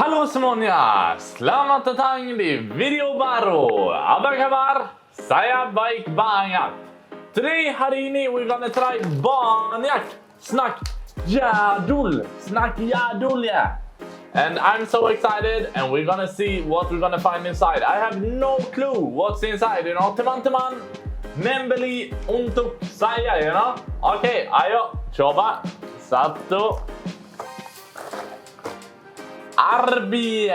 Halo semuanya, selamat datang di video baru. Apa kabar? Saya baik banget. Today, hari ini, we're gonna try banyak snack Jadul. Snack Jadul, yeah. And I'm so excited, and we're gonna see what we're gonna find inside. I have no clue what's inside, you know. Teman-teman, membeli untuk saya, you know. Okay, ayo coba. Satu. Arbie.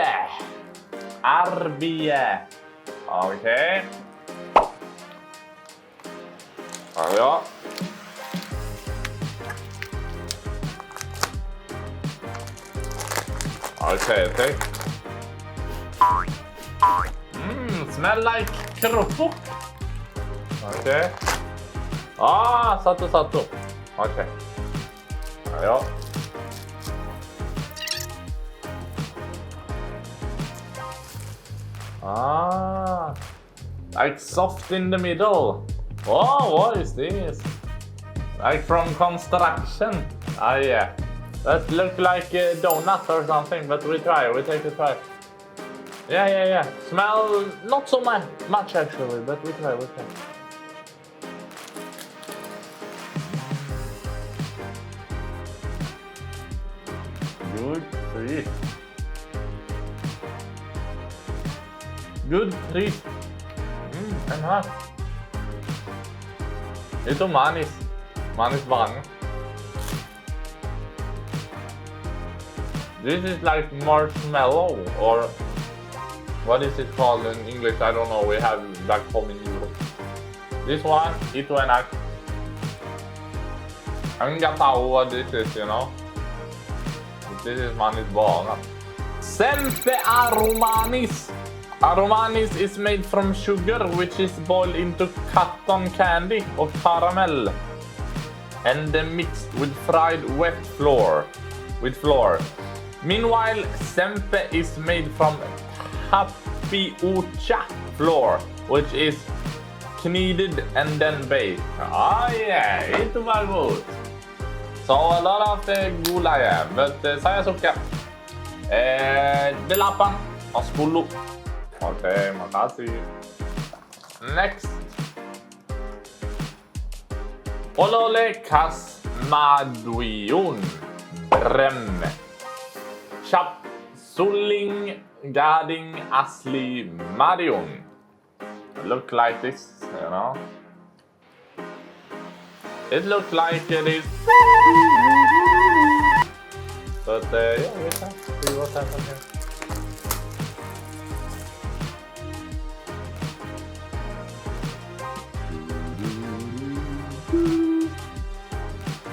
Okay. Ayo. Okay. Smell like kerupuk. Okay. Satu. Okay. Ayo. Like soft in the middle. Oh, what is this? Like from construction. Yeah. That look like a donut or something, but we take a try. Yeah. Smell not so much actually, but we try. Good treat. Enak. Itu manis banget. This is like marshmallow, or what is it called in English? I don't know. We have back home in Europe. This one, itu enak. Aku nggak tahu what this is, you know. This is manis banget. Sempe aromanis. Aromanis is made from sugar, which is boiled into cotton candy or caramel, and then mixed with fried wet flour. Meanwhile, sempe is made from tapioca flour, which is kneaded and then baked. Yeah, itu bagus. So a lot of gula ya, but saya suka 8 atau 10. Okay, makasih. Next. Olole kas maduiun brem. Chap suling gading asli marion. Look like this, you know. It looks like it is. But yeah, we can see what happens here.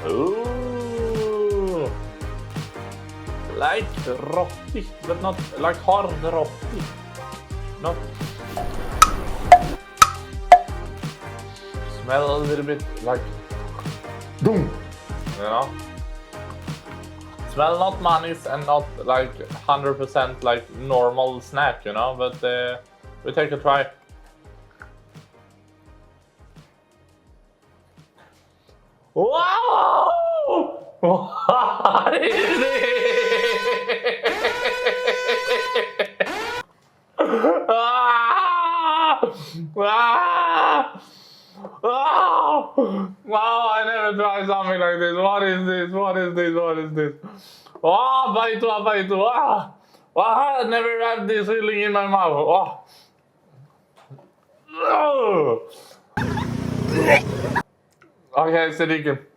Ooh, like roti, but not like hard roti. Not. Smell a little bit like boom, you know. Smell not manis and not like 100% like normal snack, you know. But we take a try. Wow! What is it? Wow, I never tried something like this. What is this? Oh, apa itu? I never had this feeling in my mouth. Okay, sedikit.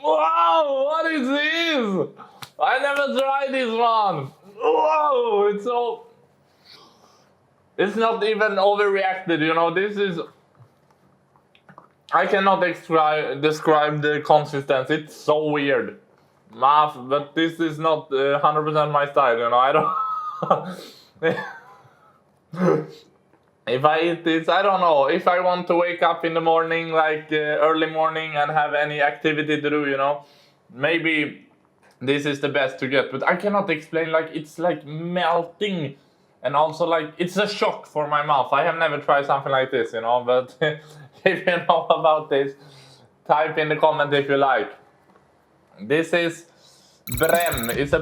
Wow, what is this? I never tried this one. Whoa, it's not even overreacted, you know. This is, I cannot describe the consistency. It's so weird. But this is not 100% my style, you know. I don't. If I eat this, I don't know. If I want to wake up in the morning, like early morning, and have any activity to do, you know, maybe this is the best to get. But I cannot explain. Like, it's like melting, and also like it's a shock for my mouth. I have never tried something like this, you know. But if you know about this, type in the comment if you like. This is brem. It's a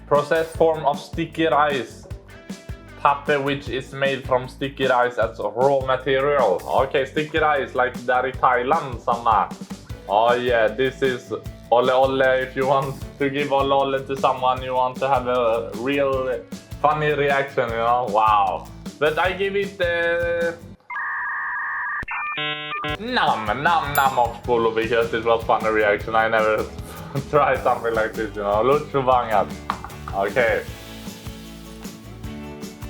processed form of sticky rice. Pappe, which is made from sticky rice as raw material. Okay, sticky rice like där i Thailand, samma. Oh yeah, this is Olle Olle. If you want to give Olle Olle to someone, you want to have a real funny reaction, you know? Wow. But I give it Nam of Bule because it was funny reaction. I never tried something like this, you know. Lucu banget. Okay.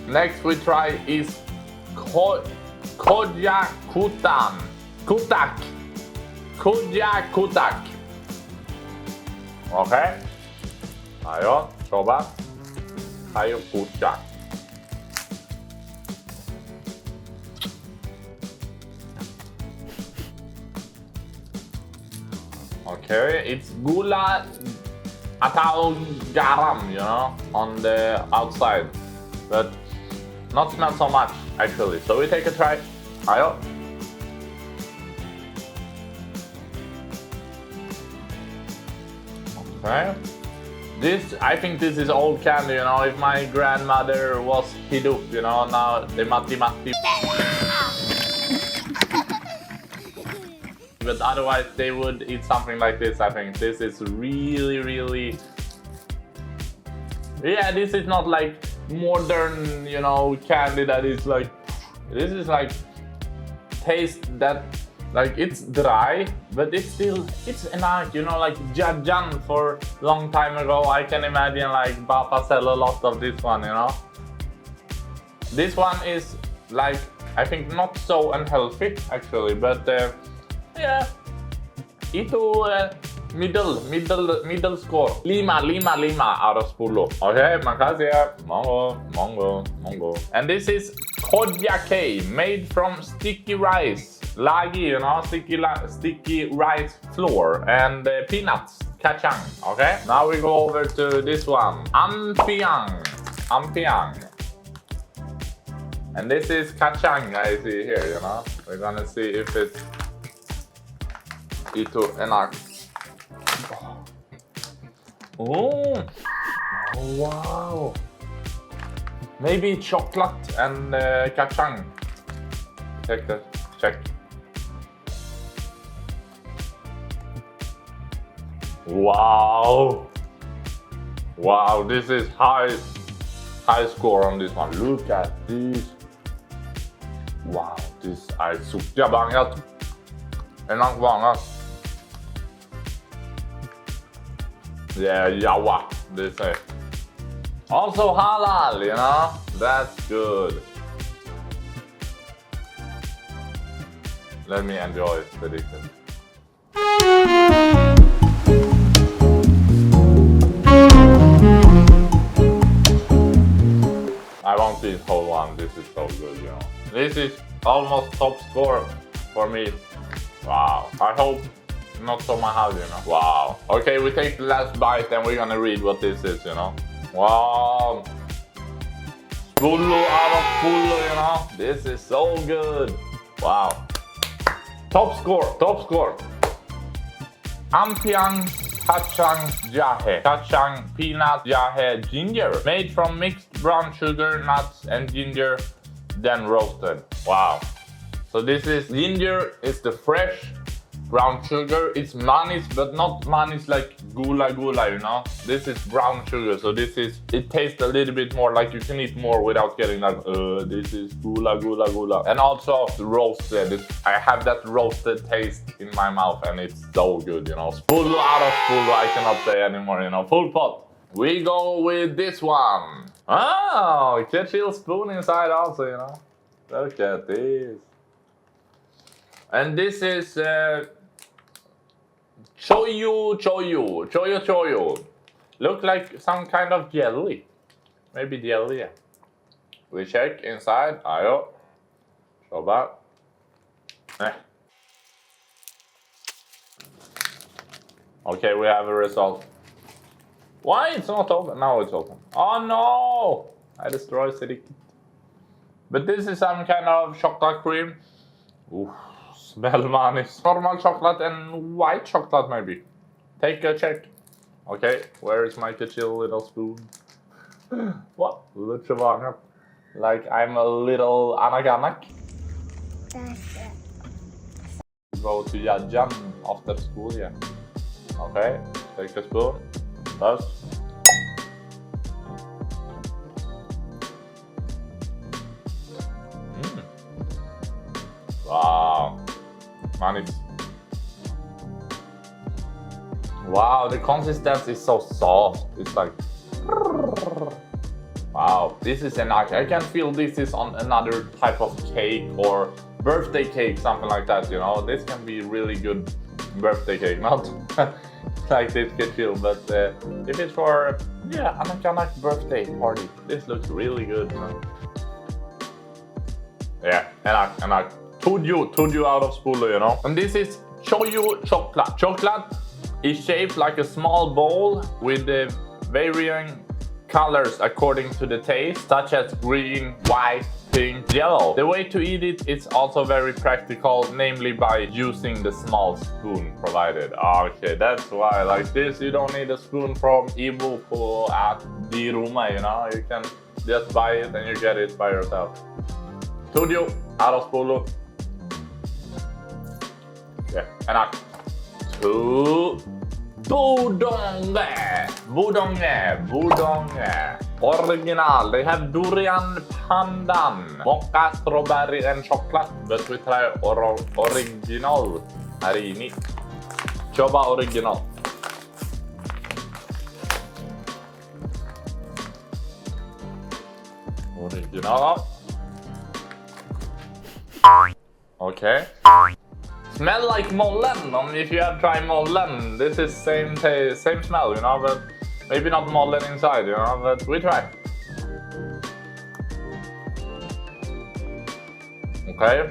Next we try is Koja Kutak. Okay. Ayo, coba. Ayo kutak. Okay, it's gula atau garam, you know, on the outside, but not smell so much actually. So we take a try. Ayo. Okay. I think this is old candy, you know. If my grandmother was hidup, you know, now they mati. But otherwise they would eat something like this. I think this is really, yeah, this is not like modern, you know, candy that is like, this is like taste that like it's dry, but it's enough, you know, like Jadul for long time ago. I can imagine like Papa sell a lot of this one, you know. This one is like, I think not so unhealthy actually, but yeah, itu middle score. 5 out of 10. Okay, makasih ya. Monggo. And this is Koja made from sticky rice. Lagi, you know, sticky rice flour and peanuts, kacang. Okay, now we go over to this one, ampiang. And this is kacang I see here, you know. We're gonna see if it's itu enak. Oh wow. Maybe chocolate and kacang. Check. Wow, this is high score on this one. Look at this. Wow, this I suka banget. Enak banget. Yeah, yawa, they say. Also halal, you know? That's good. Let me enjoy the dish. I won't eat whole one. This is so good, you know. This is almost top score for me. Wow. I hope not so mahal, you know. Wow. Okay, we take the last bite and we're gonna read what this is, you know. Wow. Bule out of Bule, you know. This is so good. Wow. Top score. Ampiang kacang jahe. Kacang, peanut, jahe, ginger. Made from mixed brown sugar, nuts, and ginger, then roasted. Wow. So this is ginger, it's the fresh brown sugar. It's manis, but not manis like gula, you know. This is brown sugar, so it tastes a little bit more like you can eat more without getting like, this is gula. And also roasted. I have that roasted taste in my mouth and it's so good, you know. Full out of full, I cannot say anymore, you know. Full pot. We go with this one. Oh, ketchup spoon inside also, you know. Look at this. And this is choyu. Look like some kind of jelly. Maybe jelly, yeah. We check inside. Ayo. Coba. Okay, we have a result. Why it's not open? Now it's open. Oh no! I destroyed it. But this is some kind of chocolate cream. Ooh, Smell manis. Normal chocolate and white chocolate maybe. Take a check. Okay, where is my chill little spoon? What? Lite vanligt. Like I'm a little anaganak. Go to Jajan after school, yeah. Okay, take a spoon. First. Wow. Manis. Wow, the consistency is so soft. It's like... Wow, this is an... I can feel this is on another type of cake or birthday cake, something like that, you know. This can be really good birthday cake, not like this can feel, but if it's for, yeah, Anakanak birthday party, this looks really good, you know? Yeah, and I told you out of school, you know. And this is Choyu chocolate. Chocolate is shaped like a small bowl with the varying colors according to the taste, such as green, white, pink, yellow. The way to eat it is also very practical, namely by using the small spoon provided. Okay, that's why. Like this, you don't need a spoon from Ibu at di rumah, you know. You can just buy it and you get it by yourself. Told you, out of school. Yeah, and I two. Budonge. Original. They have durian pandan, mocha, strawberry, and chocolate. But we try original hari ini. Coba original. Original. Okay. Smell like mollen. If you have tried mollen, this is same taste, same smell, you know, but maybe not mollen inside, you know, but we try. Okay.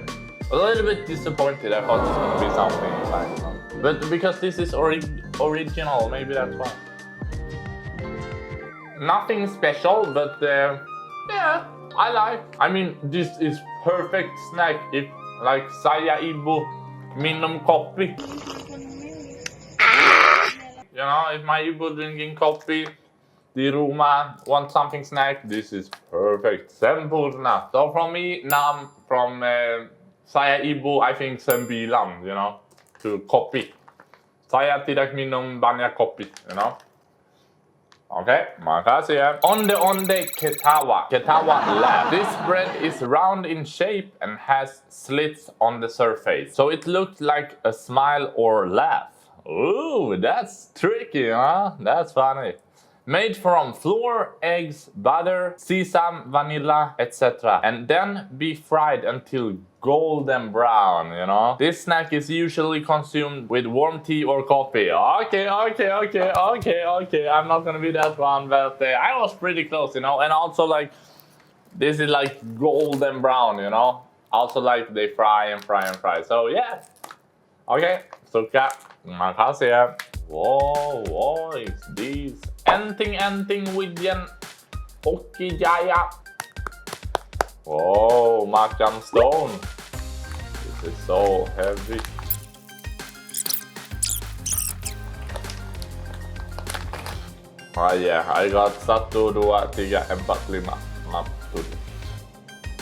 A little bit disappointed. I thought it's gonna be something inside, you know? But because this is original, maybe that's why. Nothing special, but yeah, I like. I mean, this is perfect snack if like saya ibu minum kopi. You know, if my ibu drinking coffee, di rumah want something snack, this is perfect. Sempurna. So from me, now from saya ibu, I think 9, you know, to kopi. Saya tidak minum banyak kopi, you know. Okay, makasih ya. Onde ketawa. Ketawa laugh. This bread is round in shape and has slits on the surface. So it looks like a smile or laugh. Ooh, that's tricky, huh? That's funny. Made from flour, eggs, butter, sesame, vanilla, etc. And then be fried until golden brown, you know? This snack is usually consumed with warm tea or coffee. Okay. I'm not gonna be that one, but I was pretty close, you know? And also, like, this is like golden brown, you know? Also, like, they fry and fry and fry. So, yeah. Okay, suka. Makasih ya. Whoa, it's these. Enting Widyan Oki Jaya. Oh, macam stone. This is so heavy. Oh yeah, I got 1, 2, 3, 4, 5, 6,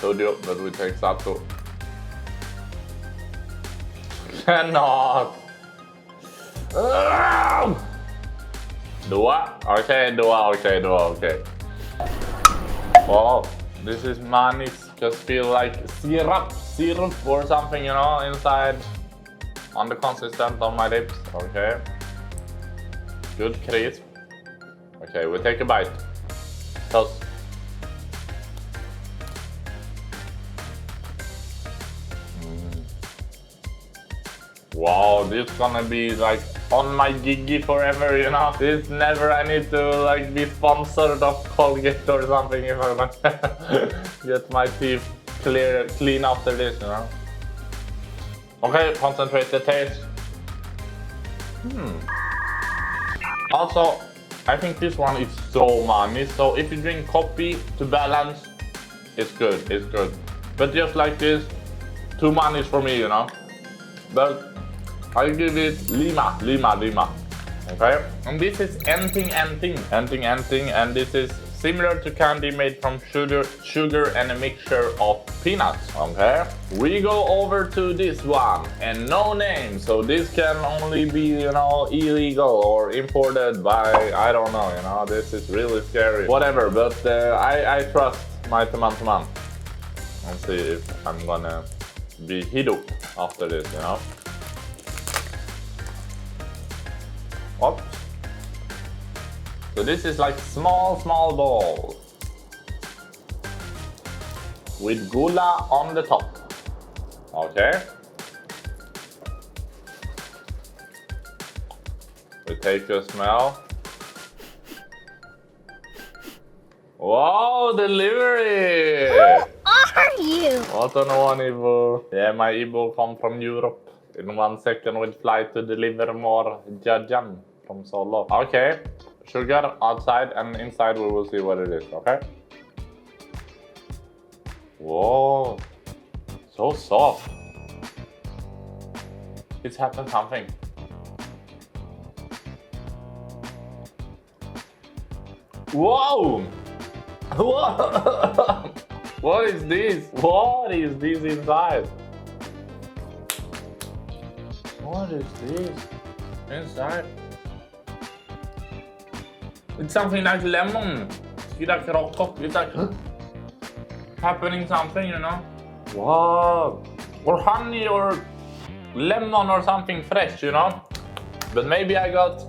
7. But we take 1. Cannot. 2. Okay. Oh, this is manis. Just feel like syrup or something, you know, inside on the consistent on my lips. Okay. Good crisp. Okay, we take a bite. Toast. Wow, this is gonna be like on my gigi forever, you know. This never I need to like be sponsored of Colgate or something if I want to get my teeth clean after this, you know. Okay, concentrate the taste. Also, I think this one is so manis. So if you drink coffee to balance, it's good. But just like this, too manis for me, you know. but I give it lima. Okay, and this is enting, and this is similar to candy made from sugar and a mixture of peanuts. Okay, we go over to this one, and no name, so this can only be, you know, illegal or imported by, I don't know, you know, this is really scary. Whatever, but I trust my teman-teman. Let's see if I'm gonna be hidup after this, you know. Oops. So this is like small balls with gula on the top. Okay. We take a smell. Wow, delivery! Who are you? What an one, Ibo. Yeah, my Ibo come from Europe. In 1 second we'll fly to deliver more jajam from Solo. Okay, sugar outside, and inside we will see what it is, okay? Whoa, so soft. It's happened something. Whoa! Whoa! What is this? What is this inside? What is this inside? It's something like lemon. It's like rock. It's like happening something, you know? Wow. Or honey or lemon or something fresh, you know? But maybe I got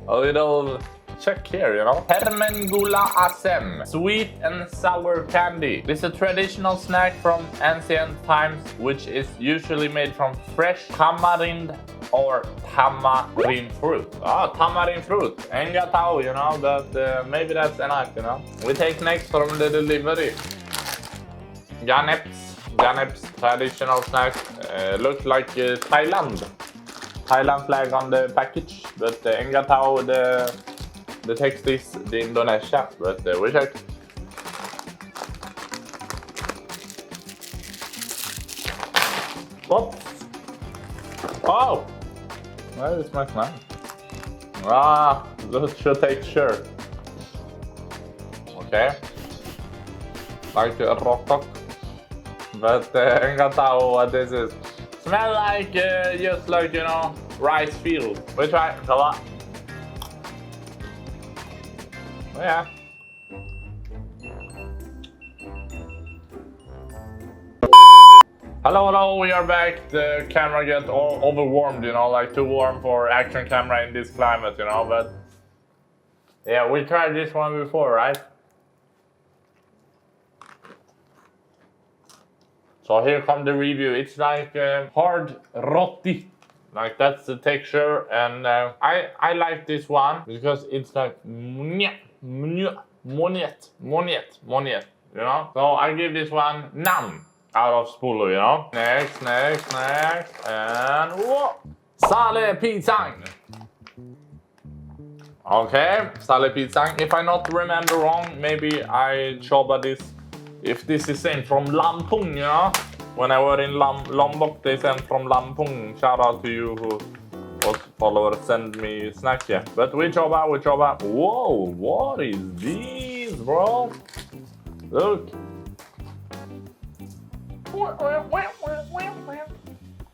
a little check here, you know? Hermengula asem, sweet and sour candy. This is a traditional snack from ancient times, which is usually made from fresh tamarind or tamarind fruit. Oh, tamarind fruit. Enga tau, you know, but maybe that's enough, you know? We take next from the delivery. Ganep's traditional snack. Looks like Thailand flag on the package, but enga tau, the text is the Indonesia, but we check. What? Oh! Where is my snack? Ah, that should take sure. Okay. Like a rock. But enga tau what this is. Smell like just like, you know, rice field. We try. Come on. Yeah. Hello, we are back. The camera got overwarmed, you know, like too warm for action camera in this climate, you know, but yeah, we tried this one before, right? So here comes the review. It's like hard roti. Like that's the texture, and I like this one because it's like moniet, you know? So I give this one nam out of Spulu, you know? Next, and whoa! Sale Pisang. Okay, Sale Pisang. If I not remember wrong, maybe I Coba this. If this is sent from Lampung, you know? When I were in Lombok, they sent from Lampung. Shout out to you who was followers send me snacks, yeah. But we Coba. Whoa, what is this, bro? Look.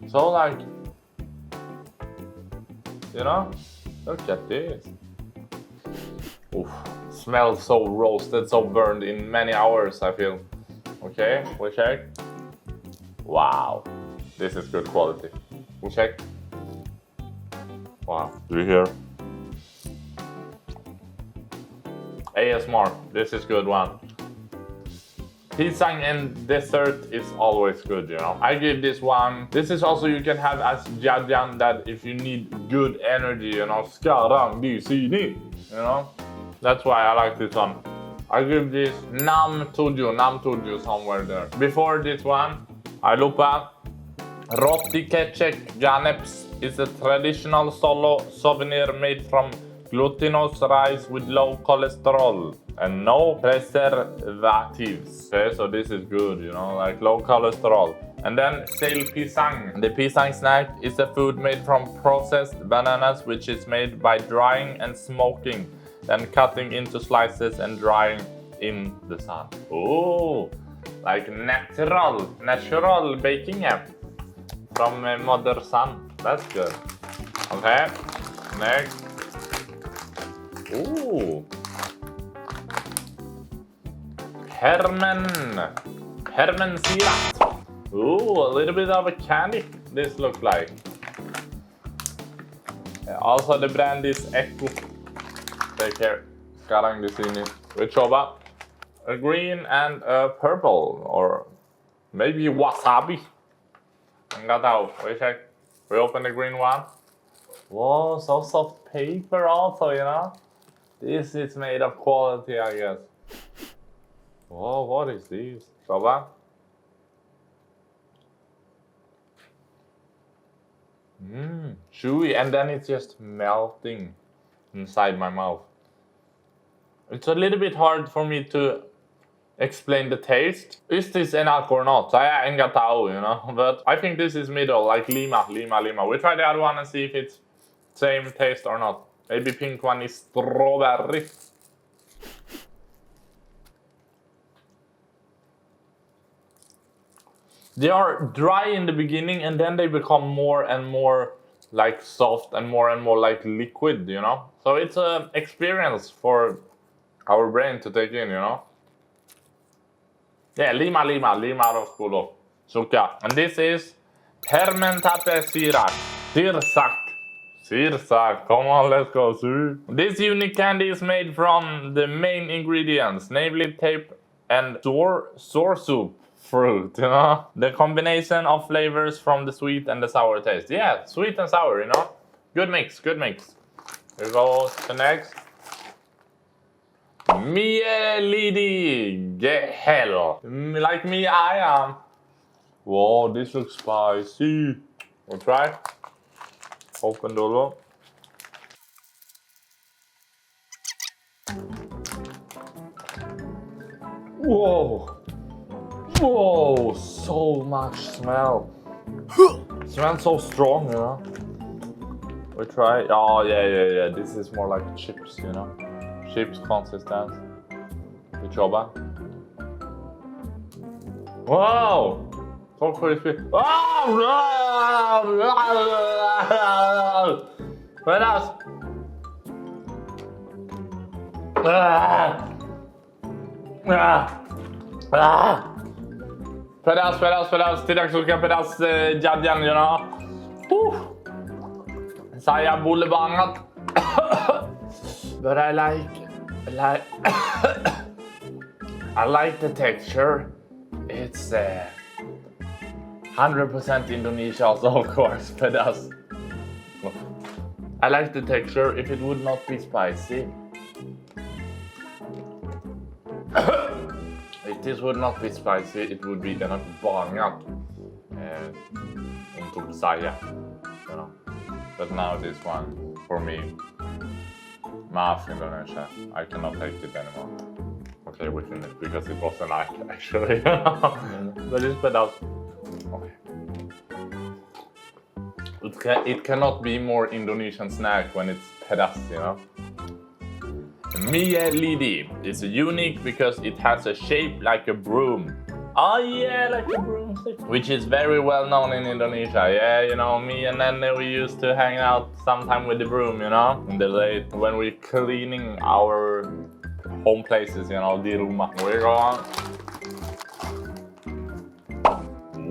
So like, you know, look at this. Oof, smells so roasted, so burned in many hours, I feel. Okay, we check. Wow, this is good quality. We check. Wow, do you hear? ASMR, this is good one. Pisang and dessert is always good, you know. I give this one. This is also you can have as jajan, that if you need good energy, you know. Sekarang di sini, you know. That's why I like this one. I give this nam tuju somewhere there. Before this one, I lupa. Roti kecek Ganep's is a traditional solo souvenir made from glutinous rice with low cholesterol and no preservatives. Okay, so this is good, you know, like low cholesterol. And then stale pisang. The pisang snack is a food made from processed bananas, which is made by drying and smoking, then cutting into slices and drying in the sun. Oh, like natural baking app from Mother Sun. That's good. Okay, next. Ooh, Hermen syrup. Ooh, a little bit of a candy. This looks like. Also, the brand is Echo. Take care. Sekarang di sini. We coba a green and a purple, or maybe wasabi. Nggak tahu. We check. We open the green one. Whoa, so soft paper also, you know. This is made of quality, I guess. Whoa, what is this? Coba. Chewy, and then it's just melting inside my mouth. It's a little bit hard for me to explain the taste. Is this enak or not? Saya nggak tahu, you know. But I think this is middle, like lima. We try the other one and see if it's same taste or not. Maybe pink one is strawberry. They are dry in the beginning and then they become more and more like soft and more like liquid, you know? So it's an experience for our brain to take in, you know? Yeah, lima roskulo. Suka. And this is fermentate syrup. Sirsak. Come on, let's go. This unique candy is made from the main ingredients, namely tape and sour soup fruit, you know? The combination of flavors from the sweet and the sour taste. Yeah, sweet and sour, you know? Good mix. We go to next. Mie lidi hell. Like me, I am. Whoa, this looks spicy. We'll try. Open dulu. Whoa, so much smell. Smells so strong, you know. We try. Oh, yeah. This is more like chips, you know. Chips consistence. We coba. Wow! So crispy. Oh! Pedas! Pedas. Tidak suka pedas jadian, you know. Saya bule banget. But I like the texture. It's 100% Indonesia also, of course, pedas. I like the texture. If it would not be spicy, if this would not be spicy, it would be enak banget untuk saya, you know. But now this one, for me, maaf Indonesia, I cannot take it anymore. Okay, we finished because it was an act actually. But it's pedas. Okay. It cannot be more Indonesian snack when it's pedas, you know. Mie lidi is unique because it has a shape like a broom. Oh yeah, like a broomstick. Which is very well known in Indonesia. Yeah, you know, me and Nene, we used to hang out sometime with the broom, you know, in the late when we're cleaning our home places, you know, di rumah. We're on.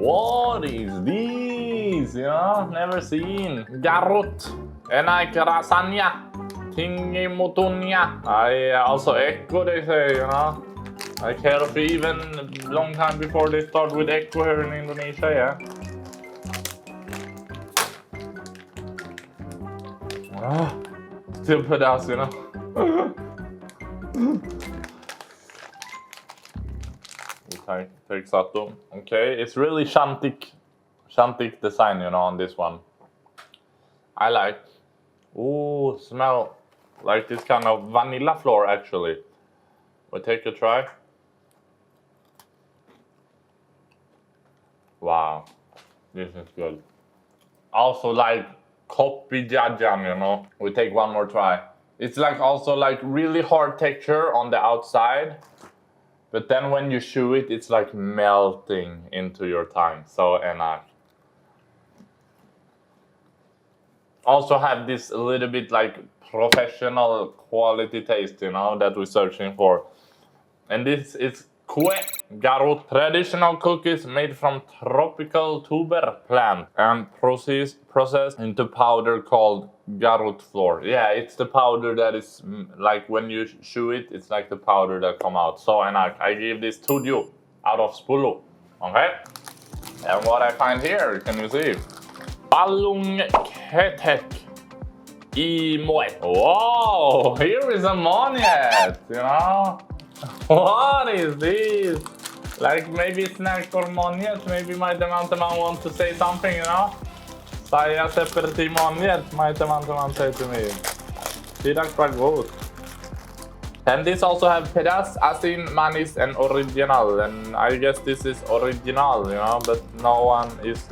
What is this? You know, never seen. Garut. Enak rasanya. Tinggi mutunya. I also echo, they say, you know. Like healthy even long time before they start with echo here in Indonesia, yeah. Still pedas, you know. Okay, take satu. Okay, it's really shantik design, you know, on this one. I like. Ooh, smell like this kind of vanilla flour actually. We'll take a try. Wow, this is good. Also like copy jajam, you know. We take one more try. It's like also like really hard texture on the outside, but then when you chew it, it's like melting into your tongue. So enak. Also have this a little bit like professional quality taste, you know, that we're searching for. And this is kue garut, traditional cookies made from tropical tuber plant and processed into powder called garut flour. Yeah, it's the powder that is like when you chew it, it's like the powder that come out. So and I give this to you out of spulu. Okay? And what I find here, can you see? Balung ketek I moet. Whoa, here is a monyet, you know? What is this? Like maybe snack for monyet, maybe my teman-teman want to say something, you know? Saya seperti monyet, my teman-teman say to me. Tidak bagus. And this also have pedas, asin, manis, and original. And I guess this is original, you know, but no one is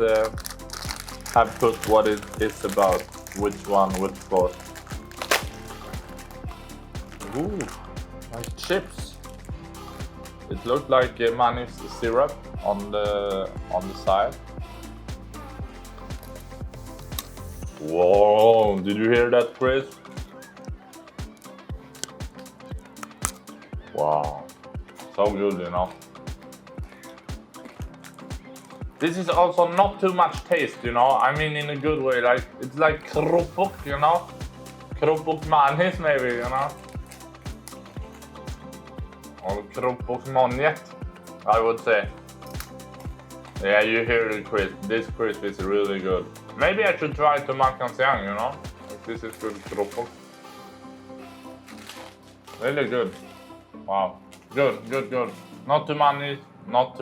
have put what it is about, which one, which flour. Ooh, like chips. It looked like manis syrup on the side. Whoa! Did you hear that, Chris? Wow, so good, you know. This is also not too much taste, you know. I mean, in a good way. Like it's like krupuk, you know. Krupuk manis, maybe, you know. Or krupuk monyet, I would say. Yeah, you hear the crisp. This crisp is really good. Maybe I should try to makan siang, you know. This is good krupuk. Really good. Wow, good. Not too manis, not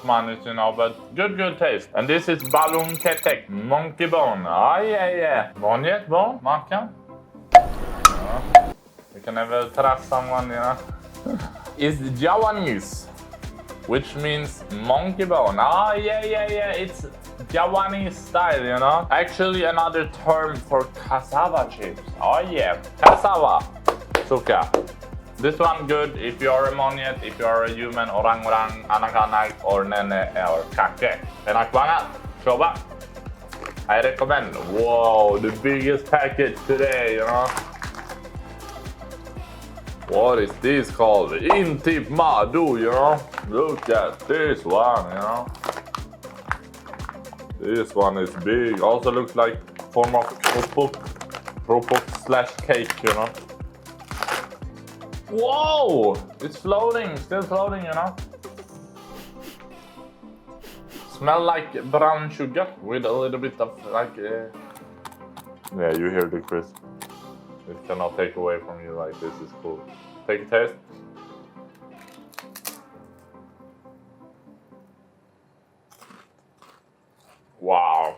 manis, you know, but good taste. And this is balung ketek, monkey bone. Ah, yeah. Monyet bone, makan. You can never trust someone, you know. It's Javanese, which means monkey bone. Ah, yeah. It's Javanese style, you know. Actually, another term for cassava chips. Oh yeah, cassava. Suka. This one good if you are a monyet, if you are a human, orang-orang, anak-anak, or nenek, or kakek. Enak banget. Coba. I recommend. Whoa, the biggest package today, you know. What is this called? Intip madu, you know. Look at this one, you know. This one is big. Also looks like form of krupuk slash cake, you know. Whoa! It's floating, still floating, you know. Smell like brown sugar with a little bit of like. Yeah, you hear the crisp. It cannot take away from you. Like this is cool. Take a taste. Wow,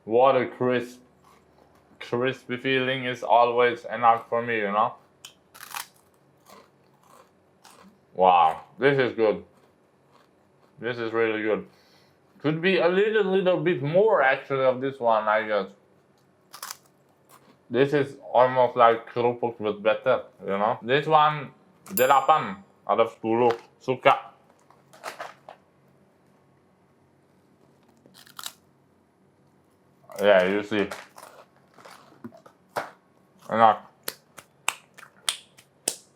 what a crispy feeling is always enough for me, you know. Wow, this is good. This is really good. Could be a little bit more actually of this one, I guess. This is almost like kerupuk but better, you know. This one, 8 out of 10. Suka. Yeah, you see. Enough.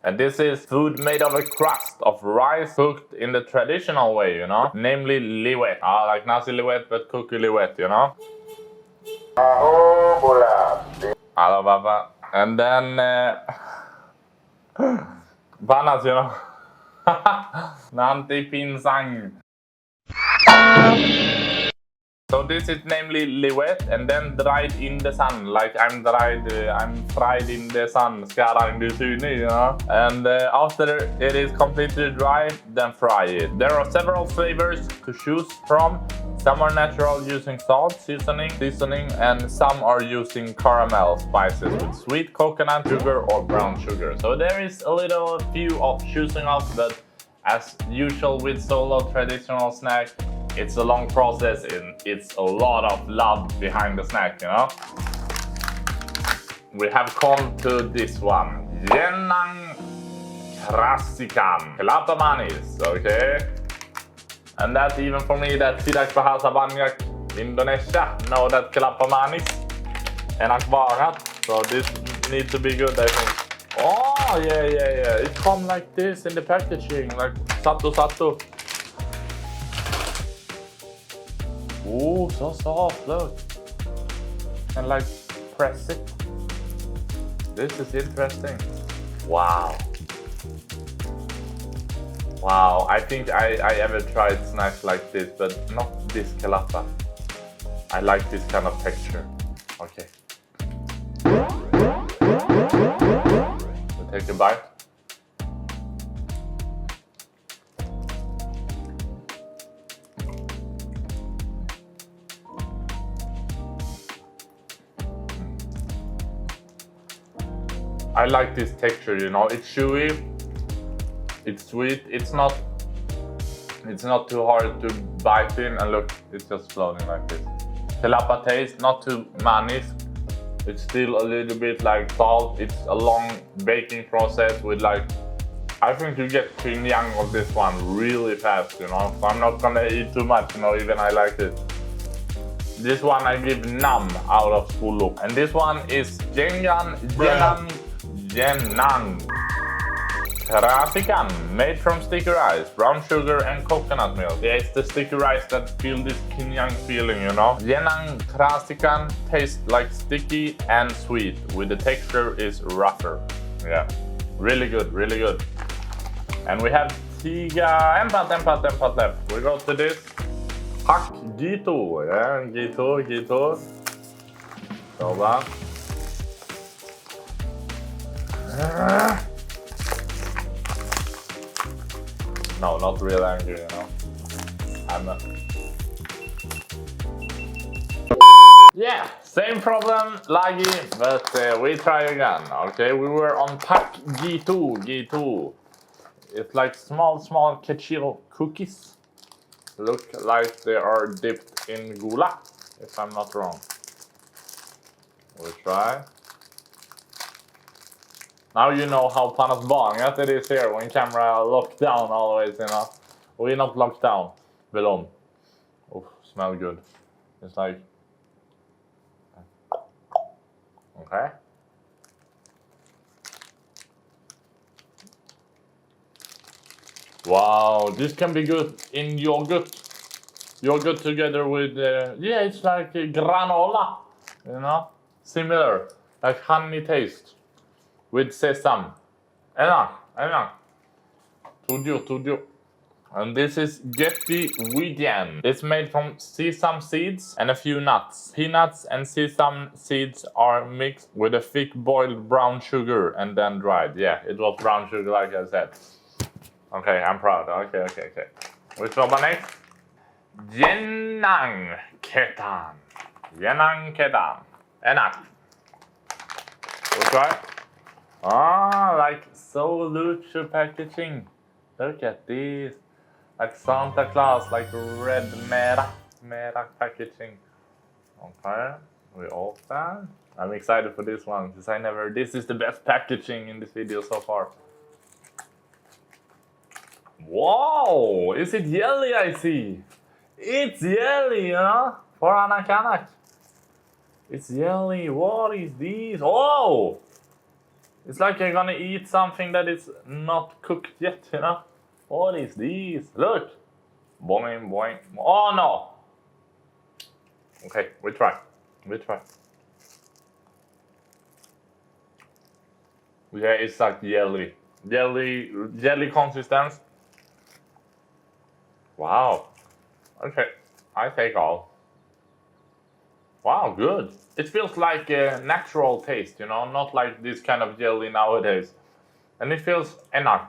And this is food made of a crust of rice cooked in the traditional way, you know, namely liwet. Like nasi liwet, but cookie liwet, you know. Hello, Papa. And then panas, you know. Nanti pinsang. So this is namely liwet and then dried in the sun. Like I'm fried in the sun. Sekarang di sini, you know. And after it is completely dry, then fry it. There are several flavors to choose from. Some are natural using salt, seasoning, and some are using caramel spices with sweet coconut sugar or brown sugar. So there is a few of choosing of, but as usual with solo traditional snack, It's a long process and it's a lot of love behind the snack, you know. We have come to this one. Jenang Krasikan. Kelapa manis, okay? And that even for me that tidak bahasa banyak Indonesia know that kelapa manis enak banget. So this needs to be good, I think. Oh, yeah. It come like this in the packaging, like satu-satu. Ooh, so soft, look. And like press it. This is interesting. Wow. Wow, I think I ever tried snacks like this, but not this kelapa. I like this kind of texture. Okay. We'll take a bite. I like this texture, you know, it's chewy, it's sweet, it's not too hard to bite in, and look, it's just floating like this. Kelapa taste, not too manis, it's still a little bit like salt, it's a long baking process with like, I think you get kenyang of this one really fast, you know, so I'm not gonna eat too much, you know, even I like it. This one I give num out of 10. And this one is Jenang Krasikan, made from sticky rice, brown sugar and coconut milk. Yeah, it's the sticky rice that feel this kenyang feeling, you know. Jenang Krasikan tastes like sticky and sweet, with the texture is rougher. Yeah, really good, really good. And we have empat left. We go to this hak gitu, yeah, gitu. Coba. No, not real angry, you know. I'm not. Yeah, same problem, laggy, but we try again. Okay, we were on pack G2. It's like small kachiro cookies. Look like they are dipped in gula, if I'm not wrong. We'll try. Now you know how panas bangat it is here when camera locked down always, you know. We're not locked down. Belum. Oof, smell good. It's like... Okay. Wow, this can be good in yogurt. Yogurt together with... yeah, it's like granola, you know. Similar, like honey taste. With sesame. Enak. Told you. And this is Getty Widian. It's made from sesame seeds and a few nuts. Peanuts and sesame seeds are mixed with a thick boiled brown sugar and then dried. Yeah, it was brown sugar like I said. Okay, I'm proud. Okay. Which one next? Jenang Ketan. Enak. We'll try. Ah, like so luxury packaging. Look at this. Like Santa Claus, like red mera packaging. Okay, we open. I'm excited for this one because this is the best packaging in this video so far. Whoa, is it jelly I see? It's jelly, huh? For anak-anak. It's jelly. What is this? Oh! It's like you're gonna eat something that is not cooked yet, you know? What is this? Look! Boing. Oh no! Okay, we try. Yeah, it's like jelly. Jelly consistency. Wow. Okay, I take all. Wow, good. It feels like a natural taste, you know, not like this kind of jelly nowadays. And it feels enak.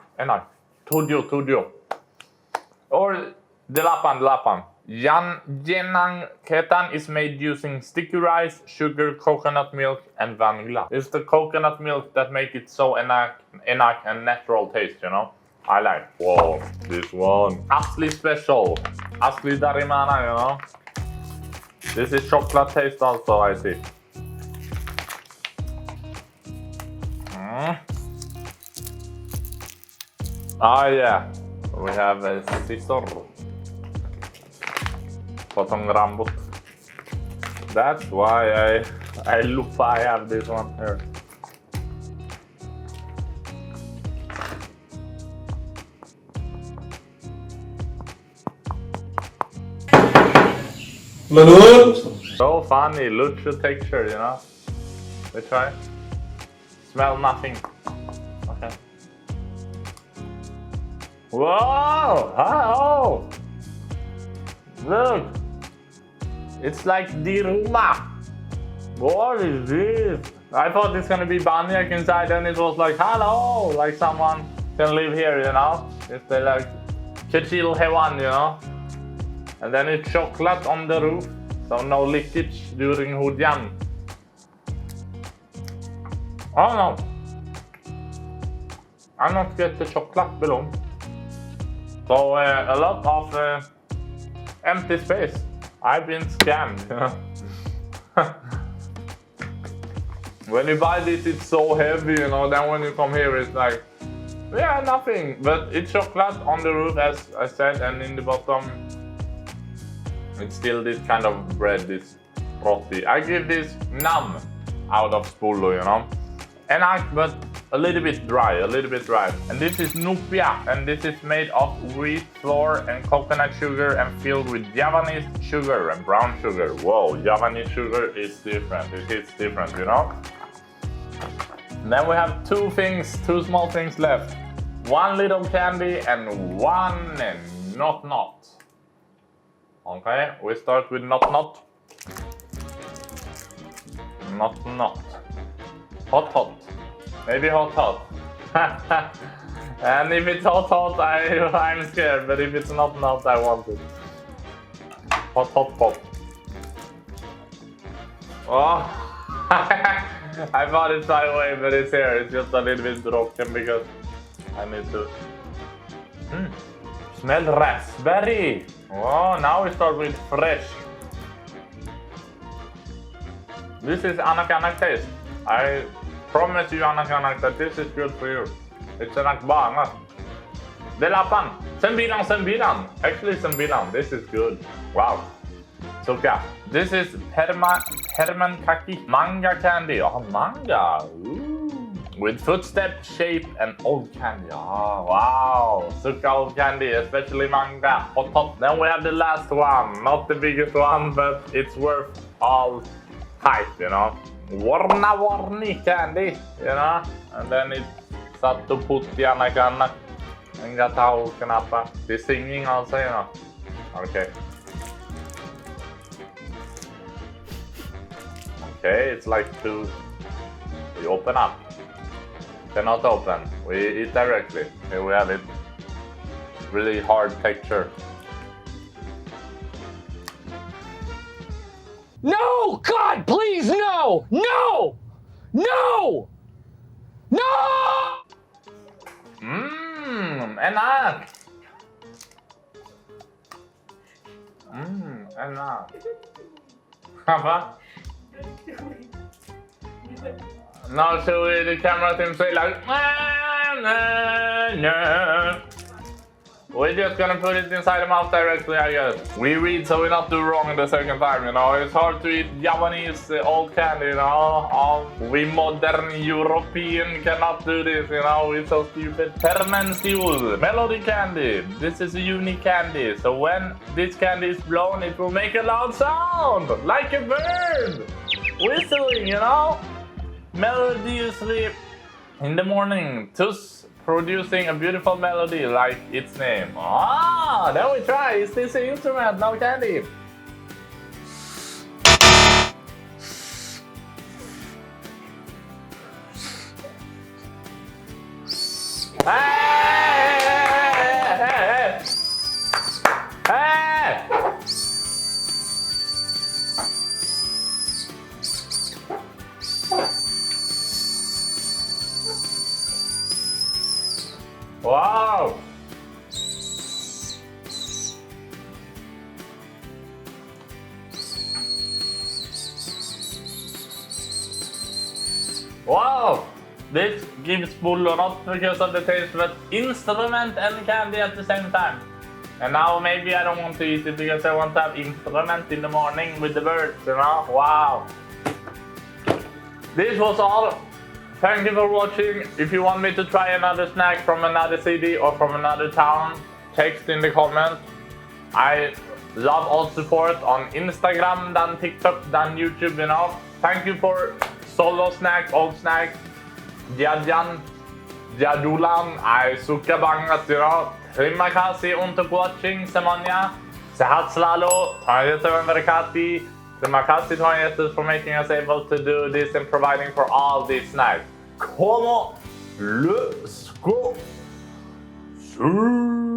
Tudio. Or delapan. Jenang Ketan is made using sticky rice, sugar, coconut milk, and vanilla. It's the coconut milk that makes it so enak and natural taste, you know. I like. Whoa, this one. Asli special. asli dari mana, you know? This is chocolate taste also, I see. Ah, yeah. We have a scissor. Potong rambut. That's why I lupa I have this one here. So funny, lucha texture, you know. We try. Smell nothing. Okay. Whoa! Oh! Look! It's like diruma. What is this? I thought it's gonna be banyak inside, and it was like, hello! Like someone can live here, you know? If they like kecil hewan, you know? And then it's chocolate on the roof, so no leakage during hujan. Oh no! I'm not get the chocolate below. So a lot of empty space. I've been scammed, you know? When you buy this, it's so heavy, you know, then when you come here, it's like, yeah, nothing. But it's chocolate on the roof, as I said, and in the bottom, it's still this kind of bread, this roti. I give this numb out of Bule, you know? But a little bit dry. And this is nupia, and this is made of wheat flour and coconut sugar and filled with Javanese sugar and brown sugar. Whoa, Javanese sugar is different. It hits different, you know? And then we have two small things left. One little candy and one not. Okay, we start with not. Not. Hot. Maybe hot. And if it's hot, I'm scared. But if it's not, I want it. Hot. Oh, I thought it's right away, but it's here. It's just a little bit broken because I need to. Smell raspberry. Oh, now we start with fresh. This is anak-anak taste. I promise you, anak-anak, that this is good for you. It's anak banget. 8. 9. Actually 9. This is good. Wow. Suka. This is Herman Kaki manga candy. Oh, manga. Ooh. With footstep, shape, and old candy. Oh, wow. Suka old candy, especially manga. Hot. Then we have the last one. Not the biggest one, but it's worth all hype, you know. Warna-warni candy, you know. And then it's satu putih anak-anak. Nggak tahu kenapa. The singing also, you know. Okay. Okay, it's like we open up. Cannot open. We eat directly. Here we have it. Really hard texture. No! God, please, no! No! No! No! Enak. Enak. Apa? Now show the camera team say like, we're just gonna put it inside the mouth directly, I guess. We read so we not do wrong the second time, you know. It's hard to eat Javanese old candy, you know. We modern European cannot do this, you know. We're so stupid. Permensiul, melody candy. This is a unique candy. So when this candy is blown, it will make a loud sound, like a bird whistling, you know. Melodiously in the morning, thus producing a beautiful melody like its name. Ah, then we try. Is this an instrument? No candy. Hey! Wow! Wow! This gives Bule a lot because of the taste of an instrument and candy at the same time. And now maybe I don't want to eat it because I want to have instrument in the morning with the birds, you know? Wow! This was all. Thank you for watching. If you want me to try another snack from another city or from another town, text in the comments. I love all support on Instagram, than TikTok, than YouTube, you know. Thank you for solo snacks, old snacks, Jajan, Jadulan, I suka banget, you know. Terima kasih untuk watching semuanya. Sehat selalu. Tuhan Yesus memberkati. Terima kasih Tuhan Yesus for making us able to do this and providing for all these snacks. Come on, let's go. See.